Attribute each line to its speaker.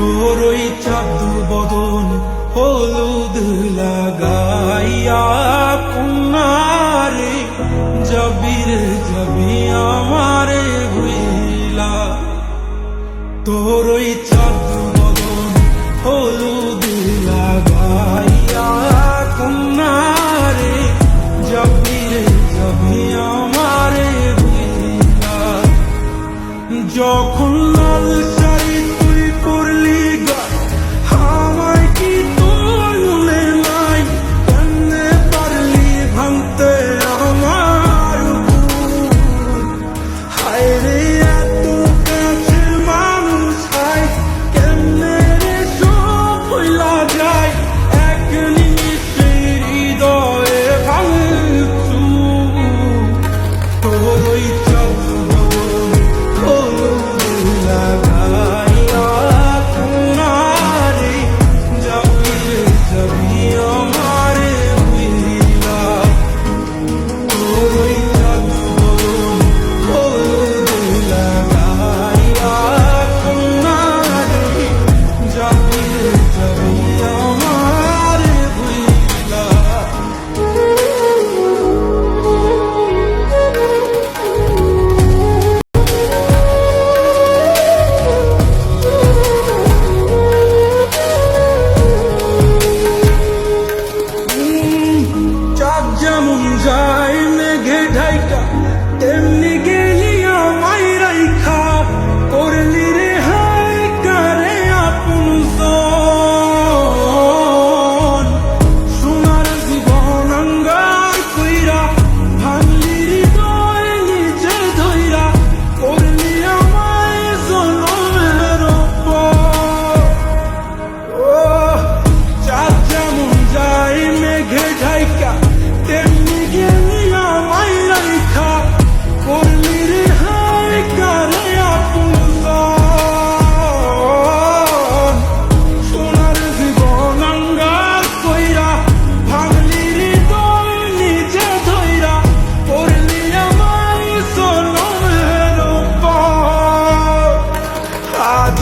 Speaker 1: তোর ওই চাঁদ বদন হলুদ লাগাইয়া কন্যারে যাবি রে যাবি আমারে ভুইলা। তোর ওই চাঁদ বদন হলুদ লাগাইয়া কন্যারে যাবি রে যাবি আমারে ভুইলা। যখন লাল শাড়ি তুই পরলি গা আমায় কি তোর মনে নাই? কেমনে পারলি ভাঙতে আমার বুক? হায় রে এত কাছের মানুষ হায় কেমনে রে সব ভুইলা যায়? এক নিমিষে হৃদয়ে ভাঙচু। তোর ওই চাঁদ বদন হলুদ লাগাইয়া কন্যারে যাবি রে যাবি আমারে ভুইলা। তোর ওই চাঁদ বদন হলুদ লাগাইয়া কন্যারে যাবি রে যাবি আমারে ভুইলা। চাঁদ যেমন যায় মেঘে ঢাইকা তেমনি গেলি আমায় রাইখা। করলি রে হায় কারে আপনজন সোনার জীবন আঙ্গার কইরা ভাঙলি হৃদয় নিচে ধইরা। করলি আমায় জনমের পর। ও চাঁদ যেমন যায় মেঘে ঢাইকা তেমনি গেলি আমায় রাইখা। করলি রে হায় কারে আপনজন সোনার জীবন আঙ্গার কইরা ভাঙলি হৃদয় নিচে ধইরা। করলি আমায় জনমের পর। আজ